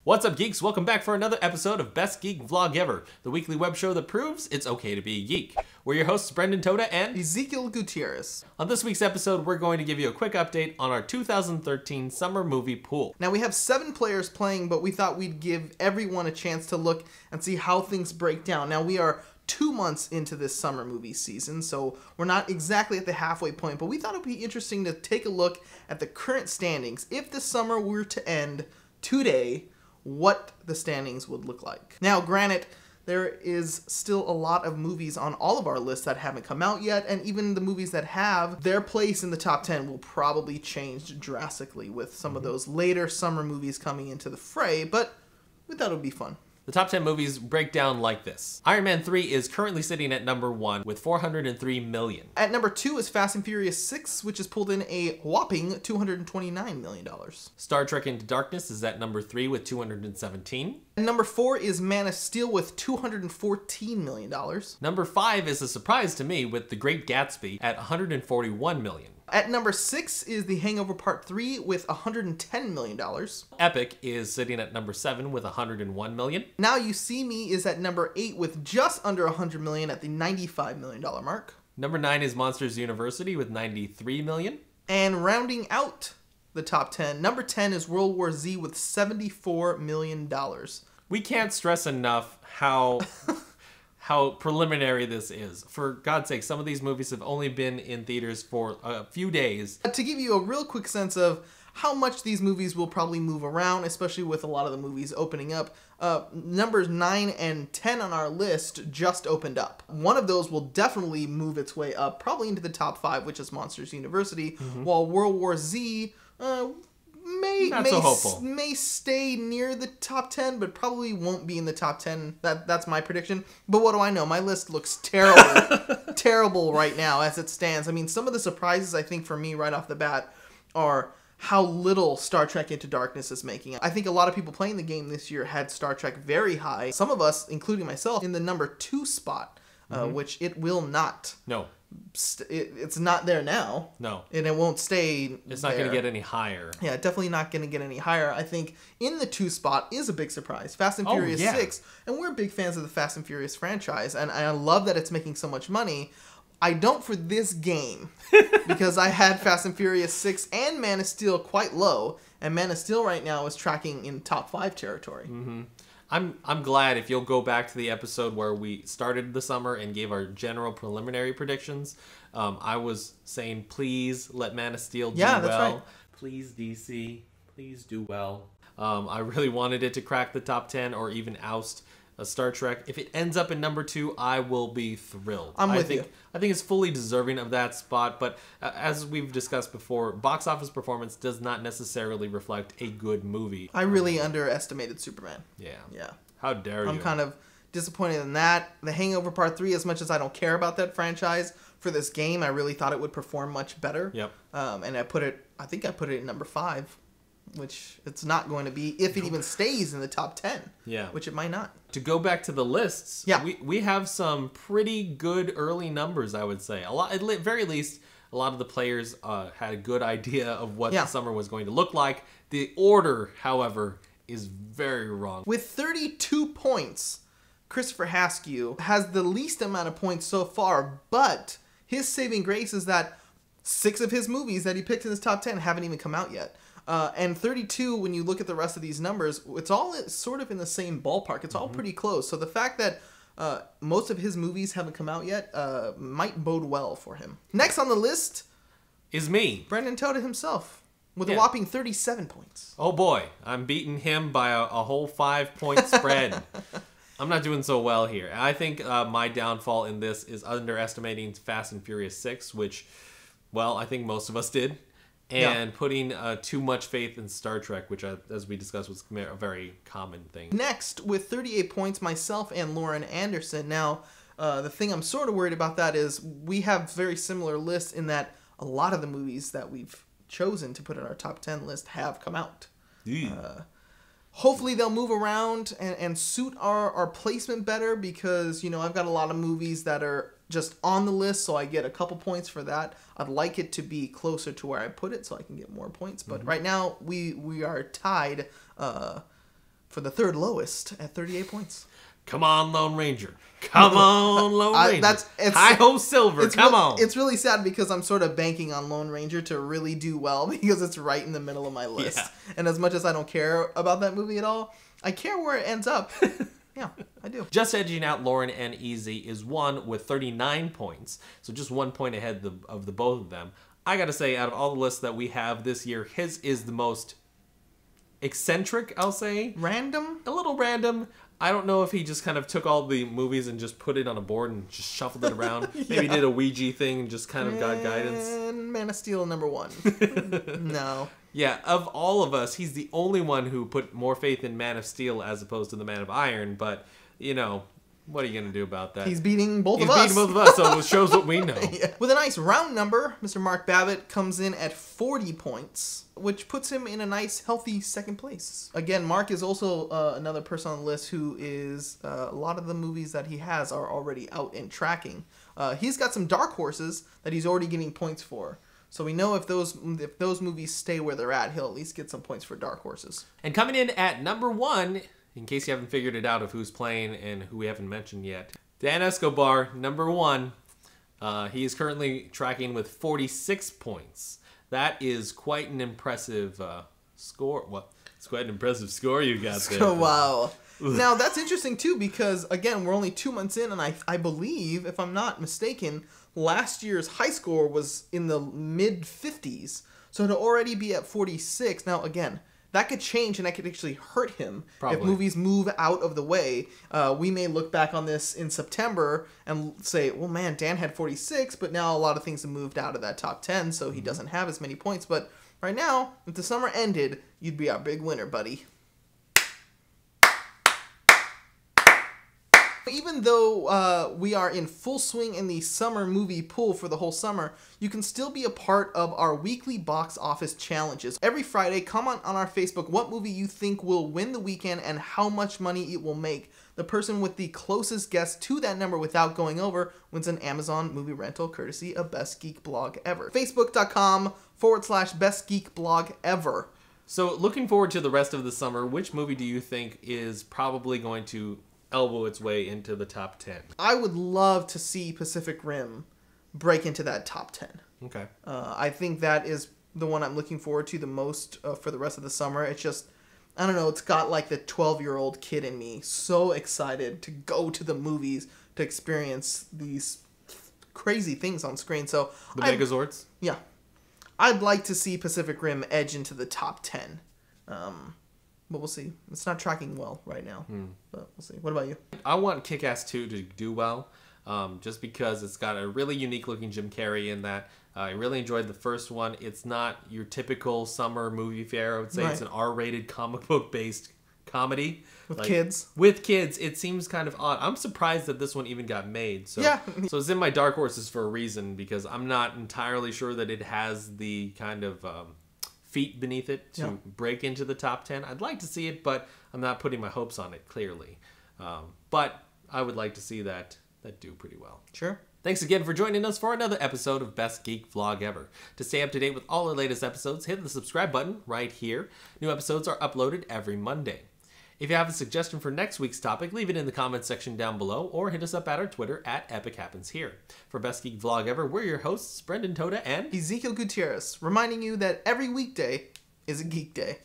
What's up, geeks? Welcome back for another episode of Best Geek Vlog Ever, the weekly web show that proves it's okay to be a geek. We're your hosts, Brenden Toda and Ezequiel Gutierrez. On this week's episode, we're going to give you a quick update on our 2013 summer movie pool. Now, we have 7 players playing, but we thought we'd give everyone a chance to look and see how things break down. Now, we are 2 months into this summer movie season, so we're not exactly at the halfway point, but we thought it would be interesting to take a look at the current standings. If the summer were to end today, what the standings would look like. Now, granted, there is still a lot of movies on all of our lists that haven't come out yet, and even the movies that have, their place in the top 10 will probably change drastically with some of those later summer movies coming into the fray, but we thought it would be fun. The top 10 movies break down like this. Iron Man 3 is currently sitting at number 1 with $403 million. At number 2 is Fast and Furious 6, which has pulled in a whopping $229 million. Star Trek Into Darkness is at number 3 with $217. And number 4 is Man of Steel with $214 million. Number 5 is a surprise to me with The Great Gatsby at $141 million. At number 6 is The Hangover Part 3 with $110 million. Epic is sitting at number 7 with $101 million. Now You See Me is at number 8 with just under $100 million at the $95 million mark. Number 9 is Monsters University with $93 million. And rounding out the top 10, number 10 is World War Z with $74 million. We can't stress enough how preliminary this is. For God's sake, some of these movies have only been in theaters for a few days. To give you a real quick sense of how much these movies will probably move around, especially with a lot of the movies opening up, numbers 9 and 10 on our list just opened up. One of those will definitely move its way up, probably into the top 5, which is Monsters University, while World War Z may stay near the top 10, but probably won't be in the top 10. That's my prediction. But what do I know? My list looks terrible, terrible right now as it stands. I mean, some of the surprises I think for me right off the bat are how little Star Trek Into Darkness is making. I think a lot of people playing the game this year had Star Trek very high. Some of us, including myself, in the number 2 spot, which it will not. No. It's not there now. No. And it won't stay It's not going to get any higher. Yeah, definitely not going to get any higher. I think in the 2 spot is a big surprise. Fast and Furious 6. And we're big fans of the Fast and Furious franchise. And I love that it's making so much money. I don't for this game. Because I had Fast and Furious 6 and Man of Steel quite low. And Man of Steel right now is tracking in top 5 territory. I'm glad if you'll go back to the episode where we started the summer and gave our general preliminary predictions. I was saying, please let Man of Steel do well. That's right. Please, DC, please do well. I really wanted it to crack the top 10 or even oust Star Trek. If it ends up in number 2, I will be thrilled. I'm with you. I think it's fully deserving of that spot, but as we've discussed before, box office performance does not necessarily reflect a good movie. I really underestimated Superman. Yeah. How dare you? I'm kind of disappointed in that. The Hangover Part 3, as much as I don't care about that franchise, for this game, I really thought it would perform much better. Yep. And I think I put it at number 5, which it's not going to be if it even stays in the top 10. Yeah. Which it might not. To go back to the lists, we have some pretty good early numbers, I would say. At very least, a lot of the players had a good idea of what the summer was going to look like. The order, however, is very wrong. With 32 points, Christopher Haskew has the least amount of points so far, but his saving grace is that 6 of his movies that he picked in his top 10 haven't even come out yet. And 32, when you look at the rest of these numbers, it's all sort of in the same ballpark. It's all pretty close. So the fact that most of his movies haven't come out yet might bode well for him. Next on the list is me, Brenden Toda himself, with a whopping 37 points. Oh boy, I'm beating him by a whole 5-point spread. I'm not doing so well here. I think my downfall in this is underestimating Fast and Furious 6, which, well, I think most of us did. And putting too much faith in Star Trek, which, as we discussed, was a very common thing. Next, with 38 points, myself and Lauren Anderson. Now, the thing I'm sort of worried about that is we have very similar lists in that a lot of the movies that we've chosen to put in our top 10 list have come out. Hopefully they'll move around and suit our placement better because, you know, I've got a lot of movies that are just on the list, so I get a couple points for that. I'd like it to be closer to where I put it so I can get more points. But right now, we are tied for the third lowest at 38 points. Come on, Lone Ranger. Come on, Lone Ranger. Hi-ho, Silver. Come on. It's really sad because I'm sort of banking on Lone Ranger to really do well because it's right in the middle of my list. Yeah. And as much as I don't care about that movie at all, I care where it ends up. Yeah, I do. Just edging out Lauren and Easy is one with 39 points. So just 1 point ahead of the both of them. I got to say, out of all the lists that we have this year, his is the most eccentric, I'll say. Random? A little random. I don't know if he just kind of took all the movies and just put it on a board and just shuffled it around. Yeah. Maybe did a Ouija thing and just kind of got guidance. And Man of Steel #1. No. Yeah, of all of us, he's the only one who put more faith in Man of Steel as opposed to the Man of Iron. But, you know, what are you going to do about that? He's beating both of us. He's beating both of us, so it shows what we know. Yeah. With a nice round number, Mr. Mark Babbitt comes in at 40 points, which puts him in a nice, healthy second place. Again, Mark is also another person on the list who is, a lot of the movies that he has are already out and tracking. He's got some dark horses that he's already getting points for. So we know if those movies stay where they're at, he'll at least get some points for dark horses. And coming in at #1, in case you haven't figured it out of who's playing and who we haven't mentioned yet, Dan Escobar, #1. He is currently tracking with 46 points. That is quite an impressive score. Well, it's quite an impressive score you got there. Wow. Now, that's interesting, too, because, again, we're only 2 months in, and I believe, if I'm not mistaken, last year's high score was in the mid-50s. So to already be at 46, now, again, that could change and that could actually hurt him. Probably. If movies move out of the way. We may look back on this in September and say, well, man, Dan had 46, but now a lot of things have moved out of that top 10, so he doesn't have as many points. But right now, if the summer ended, you'd be our big winner, buddy. Even though we are in full swing in the summer movie pool for the whole summer, you can still be a part of our weekly box office challenges. Every Friday, comment on our Facebook what movie you think will win the weekend and how much money it will make. The person with the closest guess to that number without going over wins an Amazon movie rental courtesy of Best Geek Blog Ever. Facebook.com/Best Geek Blog Ever. So looking forward to the rest of the summer, which movie do you think is probably going to elbow its way into the top 10? I would love to see Pacific Rim break into that top 10. Okay. I think that is the one I'm looking forward to the most for the rest of the summer. It's just, I don't know, it's got like the 12-year-old kid in me so excited to go to the movies to experience these crazy things on screen. So the Megazords? Yeah. I'd like to see Pacific Rim edge into the top 10. But we'll see. It's not tracking well right now. But we'll see. What about you? I want Kick-Ass 2 to do well, just because it's got a really unique-looking Jim Carrey in that. I really enjoyed the first one. It's not your typical summer movie fare. I would say It's an R-rated comic book-based comedy. With kids. With kids. It seems kind of odd. I'm surprised that this one even got made. So, yeah. So it's in my dark horses for a reason, because I'm not entirely sure that it has the kind of feet beneath it to break into the top 10. I'd like to see it, but I'm not putting my hopes on it, clearly. But I would like to see that do pretty well. Sure. Thanks again for joining us for another episode of Best Geek Vlog Ever. To stay up to date with all our latest episodes, hit the subscribe button right here. New episodes are uploaded every Monday. If you have a suggestion for next week's topic, leave it in the comments section down below or hit us up at our Twitter at EpicHappensHere. For Best Geek Vlog Ever, we're your hosts, Brenden Toda and Ezequiel Gutierrez, reminding you that every weekday is a geek day.